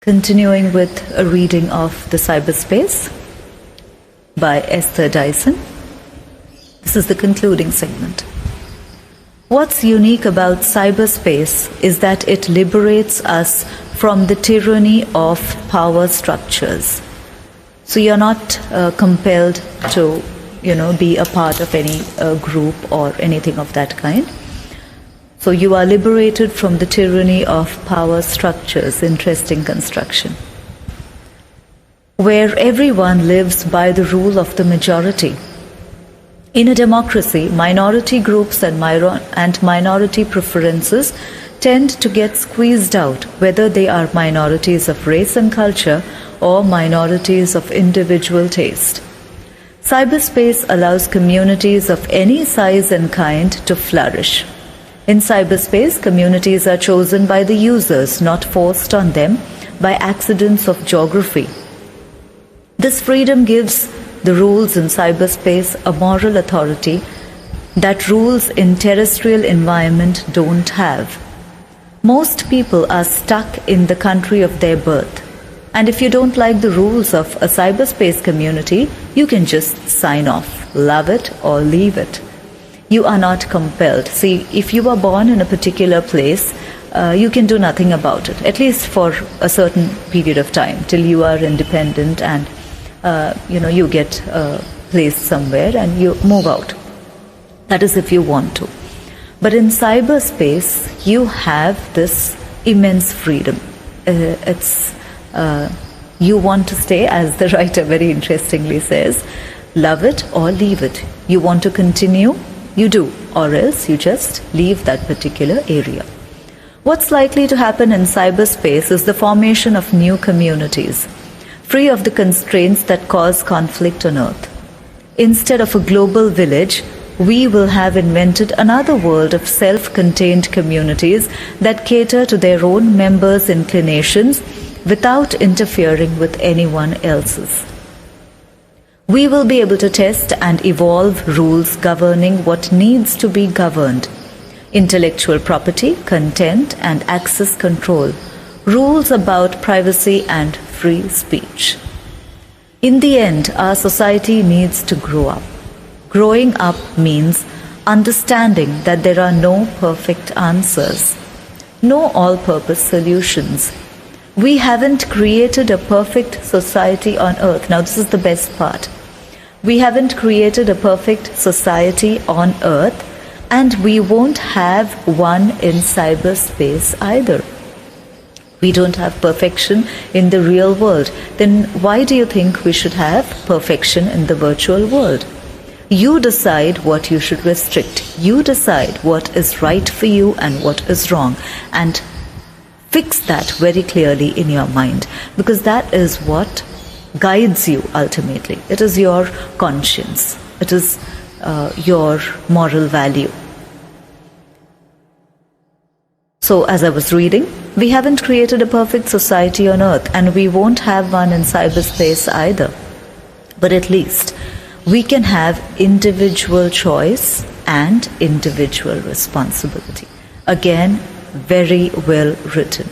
Continuing with a reading of the Cyberspace by Esther Dyson. This is the concluding segment. What's unique about cyberspace is that it liberates us from the tyranny of power structures. So you're not compelled to, be a part of any group or anything of that kind. So you are liberated from the tyranny of power structures. Interesting construction. Where everyone lives by the rule of the majority. In a democracy, minority groups and minority preferences tend to get squeezed out, whether they are minorities of race and culture or minorities of individual taste. Cyberspace allows communities of any size and kind to flourish. In cyberspace, communities are chosen by the users, not forced on them by accidents of geography. This freedom gives the rules in cyberspace a moral authority that rules in terrestrial environment don't have. Most people are stuck in the country of their birth. And if you don't like the rules of a cyberspace community, you can just sign off, love it or leave it. You are not compelled. See, if you were born in a particular place, you can do nothing about it, at least for a certain period of time, till you are independent and you get placed somewhere and you move out. That is if you want to. But in cyberspace, you have this immense freedom. You want to stay, as the writer very interestingly says, love it or leave it. You want to continue, you do, or else you just leave that particular area. What's likely to happen in cyberspace is the formation of new communities, free of the constraints that cause conflict on Earth. Instead of a global village, we will have invented another world of self-contained communities that cater to their own members' inclinations without interfering with anyone else's. We will be able to test and evolve rules governing what needs to be governed: intellectual property, content, and access control, rules about privacy and free speech. In the end, our society needs to grow up. Growing up means understanding that there are no perfect answers, no all-purpose solutions. We haven't created a perfect society on Earth. Now, this is the best part. We haven't created a perfect society on Earth, and we won't have one in cyberspace either. We don't have perfection in the real world. Then why do you think we should have perfection in the virtual world? You decide what you should restrict. You decide what is right for you and what is wrong. And fix that very clearly in your mind, because that is what guides you ultimately. It is your conscience. It is your moral value. So, as I was reading, we haven't created a perfect society on Earth, and we won't have one in cyberspace either. But at least we can have individual choice and individual responsibility. Again, very well written.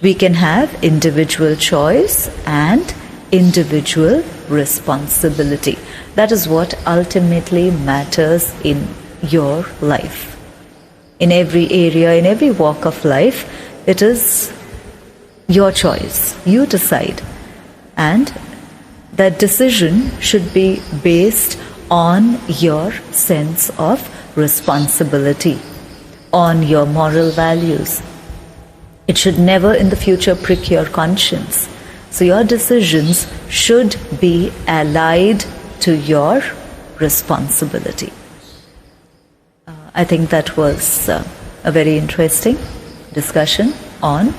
We can have individual choice and individual responsibility. That is what ultimately matters in your life. In every area, in every walk of life, it is your choice. You decide. And that decision should be based on your sense of responsibility, on your moral values. It should never in the future prick your conscience. So your decisions should be allied to your responsibility. I think that was a very interesting discussion on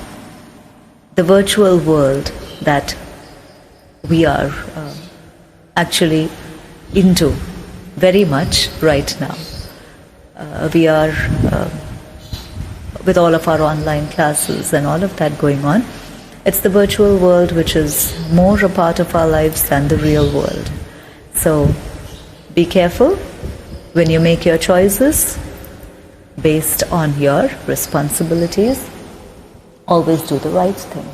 the virtual world that we are actually into very much right now. We are, with all of our online classes and all of that going on, it's the virtual world which is more a part of our lives than the real world. So be careful when you make your choices based on your responsibilities. Always do the right thing.